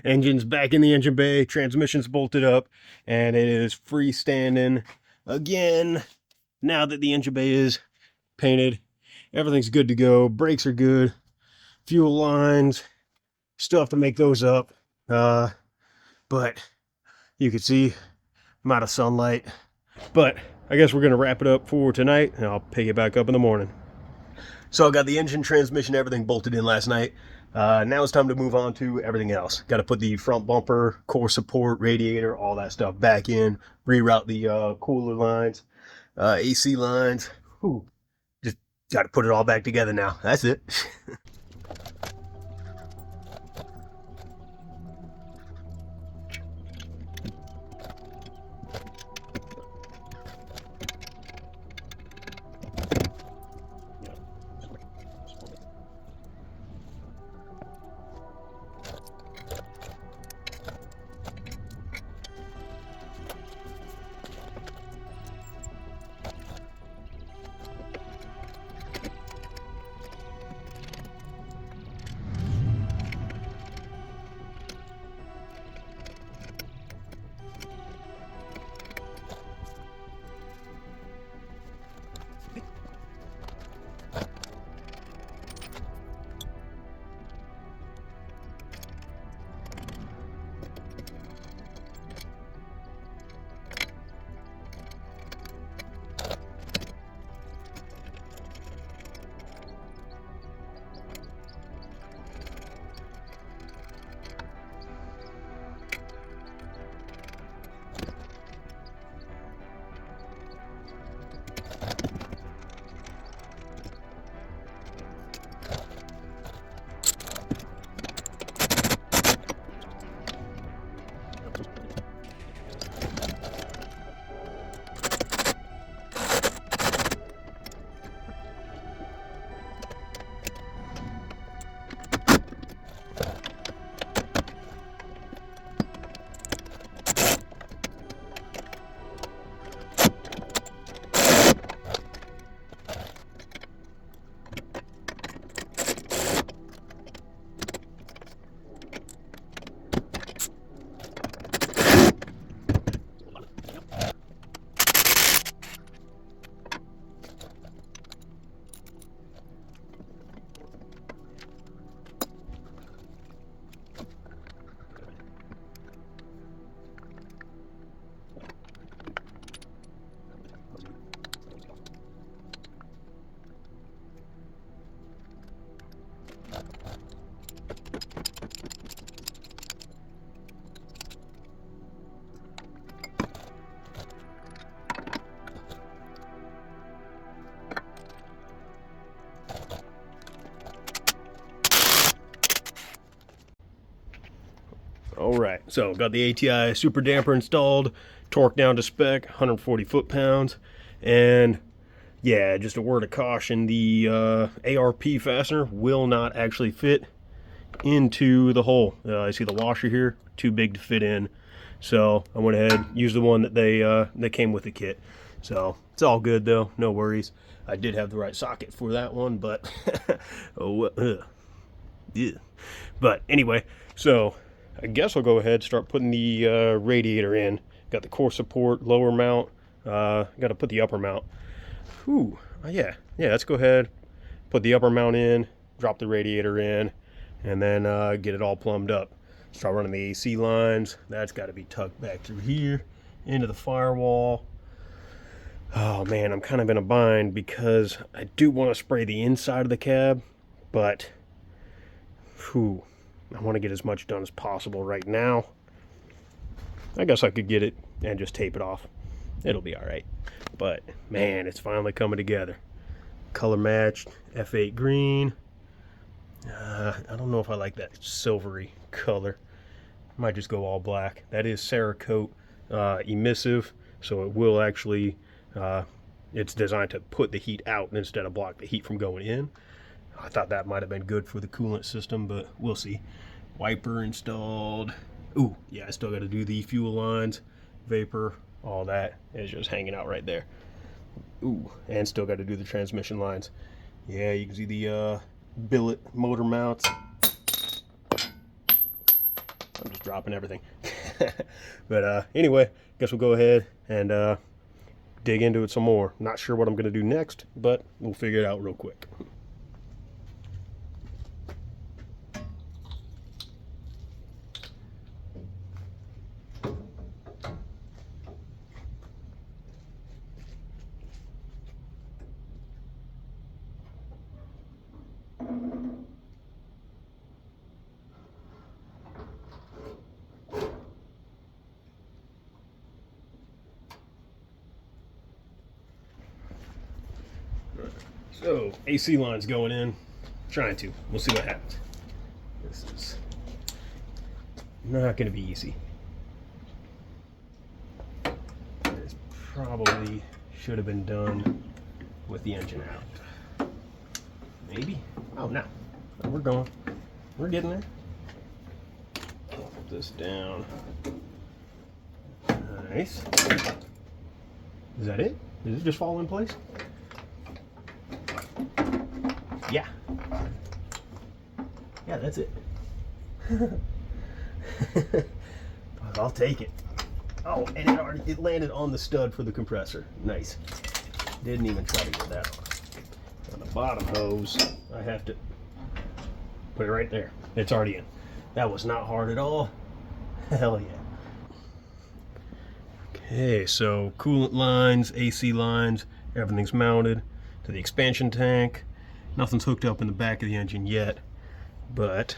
Engine's back in the engine bay, transmission's bolted up, and it is freestanding again. Now that the engine bay is painted, everything's good to go. Brakes are good. Fuel lines, still have to make those up. But you can see I'm out of sunlight. But I guess we're going to wrap it up for tonight, and I'll pick it back up in the morning. So I got the engine, transmission, everything bolted in last night. Now it's time to move on to everything else. Got to put the front bumper, core support, radiator, all that stuff back in. Reroute the cooler lines, AC lines. Whew. Just got to put it all back together now. That's it. Alright, so got the ATI super damper installed, torque down to spec, 140 foot-pounds, and yeah, just a word of caution, the ARP fastener will not actually fit into the hole. I see the washer here, too big to fit in, so I went ahead, used the one that they came with the kit. So it's all good though, no worries. I did have the right socket for that one, but yeah. But anyway, so I guess I'll go ahead and start putting the radiator in. Got the core support, lower mount. Got to put the upper mount. Whew. Yeah. Let's go ahead, put the upper mount in, drop the radiator in, and then get it all plumbed up. Start running the AC lines. That's got to be tucked back through here into the firewall. Oh man, I'm kind of in a bind because I do want to spray the inside of the cab, but whew, I want to get as much done as possible right now. I guess I could get it and just tape it off. It'll be all right. But man, it's finally coming together. Color matched F8 green. I don't know if I like that silvery color. Might just go all black. That is Cerakote emissive, so it will actually, it's designed to put the heat out instead of block the heat from going in. I thought that might have been good for the coolant system, but we'll see. Wiper installed. Ooh, yeah, I still got to do the fuel lines, vapor, all that is just hanging out right there. Ooh, and still got to do the transmission lines. Yeah, you can see the billet motor mounts. I'm just dropping everything. But anyway, guess we'll go ahead and dig into it some more. Not sure what I'm going to do next, but we'll figure it out real quick. So, AC line's going in. Trying to. We'll see what happens. This is not going to be easy. This probably should have been done with the engine out. Maybe? Oh, no. We're going. We're getting there. Put this down. Nice. Is that it? Does it just fall in place? Yeah. Yeah, that's it. I'll take it. Oh, and it landed on the stud for the compressor. Nice. Didn't even try to get that on. On the bottom hose, I have to put it right there. It's already in. That was not hard at all. Hell yeah. Okay, so coolant lines, AC lines, everything's mounted to the expansion tank. Nothing's hooked up in the back of the engine yet, but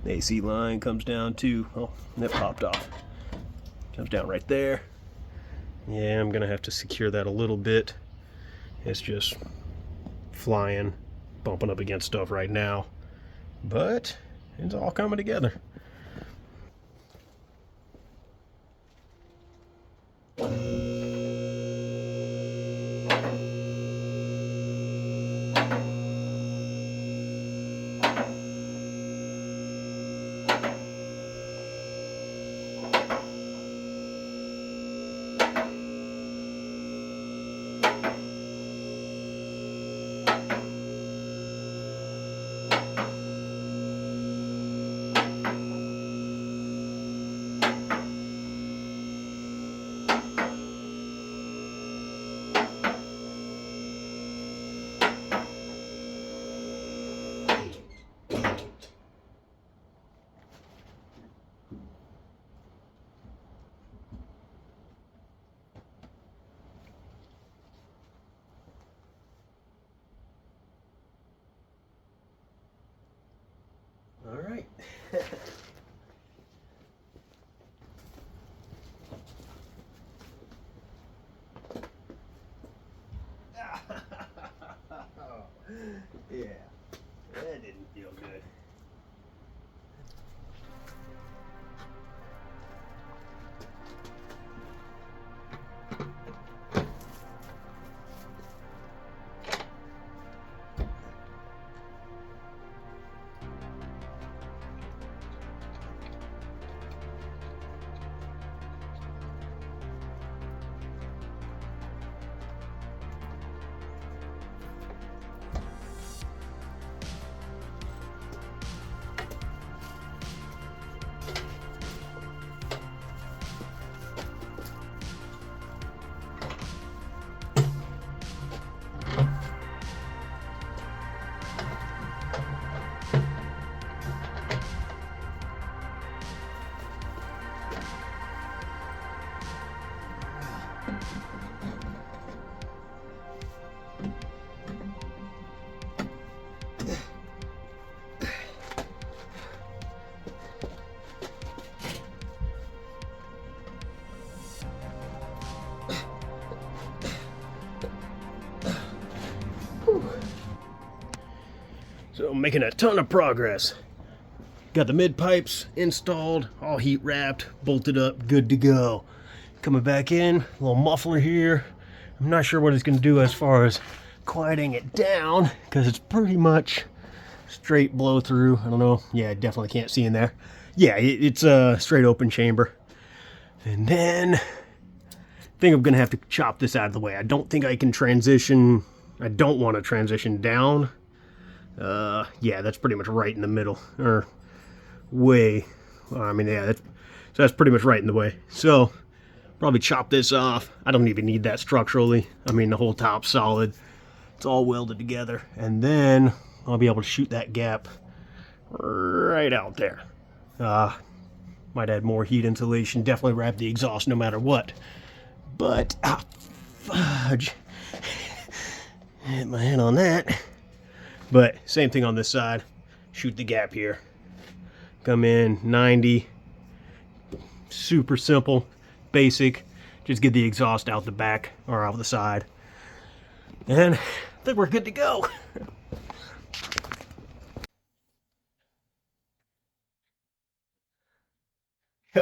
the AC line comes down to, oh, that popped off. Comes down right there. Yeah, I'm gonna have to secure that a little bit. It's just flying, bumping up against stuff right now, but it's all coming together. All right. Yeah, that didn't feel good. So I'm making a ton of progress. Got the mid pipes installed, all heat wrapped, bolted up, good to go. Coming back in, a little muffler here. I'm not sure what it's going to do as far as quieting it down, because it's pretty much straight blow through. I don't know. Yeah, I definitely can't see in there. Yeah, it's a straight open chamber. And then I think I'm going to have to chop this out of the way. I don't think I can transition. I don't want to transition down. Yeah, that's pretty much right in the middle, or way I mean, yeah, so that's pretty much right in the way. So probably chop this off. I don't even need that structurally. I mean, the whole top's solid. It's all welded together. And then I'll be able to shoot that gap right out there. Might add more heat insulation. Definitely wrap the exhaust no matter what. But, fudge. Hit my head on that. But same thing on this side. Shoot the gap here. Come in 90. Super simple, basic. Just get the exhaust out the back or out the side. And I think we're good to go.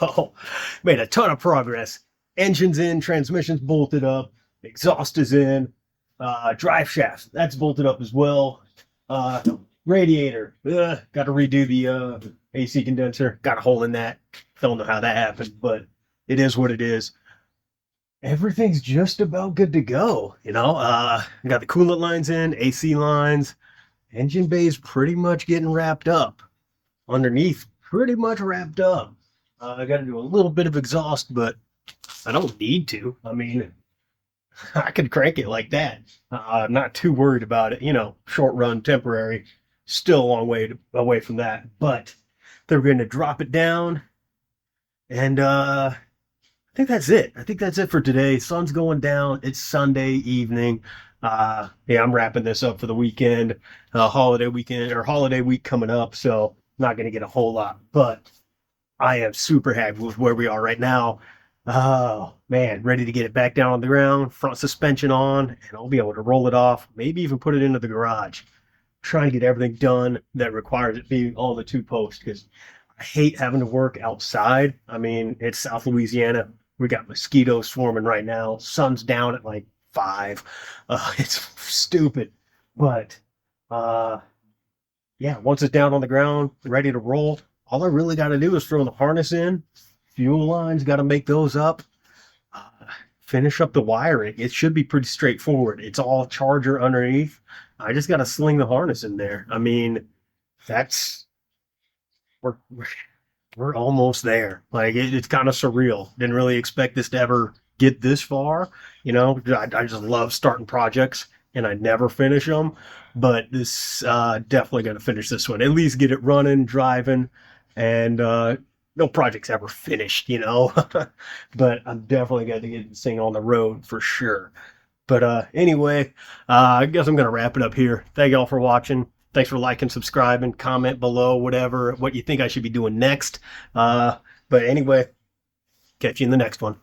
Oh, made a ton of progress. Engine's in, transmission's bolted up, exhaust is in, drive shaft, that's bolted up as well. Radiator, got to redo the AC condenser, got a hole in that. Don't know how that happened, but it is what it is. Everything's just about good to go, you know. Got the coolant lines in, AC lines, engine bay's pretty much getting wrapped up. Underneath, pretty much wrapped up. I got to do a little bit of exhaust, but I don't need to. I mean, I could crank it like that. I'm not too worried about it. You know, short run, temporary. Still a long way away from that. But they're going to drop it down. And I think that's it. I think that's it for today. Sun's going down. It's Sunday evening. Yeah, I'm wrapping this up for the weekend, holiday weekend or holiday week coming up. So not going to get a whole lot, but I am super happy with where we are right now. Oh man, ready to get it back down on the ground, front suspension on, and I'll be able to roll it off, maybe even put it into the garage. Try and get everything done that requires it being on the two posts because I hate having to work outside. I mean, it's South Louisiana. We got mosquitoes swarming right now. Sun's down at like 5. It's stupid. But yeah, once it's down on the ground, ready to roll, all I really got to do is throw the harness in. Fuel lines, got to make those up. Finish up the wiring. It should be pretty straightforward. It's all charger underneath. I just got to sling the harness in there. I mean, that's we're we're almost there. Like it's kind of surreal. Didn't really expect this to ever get this far. You know, I just love starting projects and I never finish them. But this definitely going to finish this one. At least get it running, driving, and no project's ever finished, you know. But I'm definitely going to get this thing on the road for sure. But anyway, I guess I'm going to wrap it up here. Thank y'all for watching. Thanks for liking, subscribing, comment below, whatever, what you think I should be doing next. But anyway, catch you in the next one.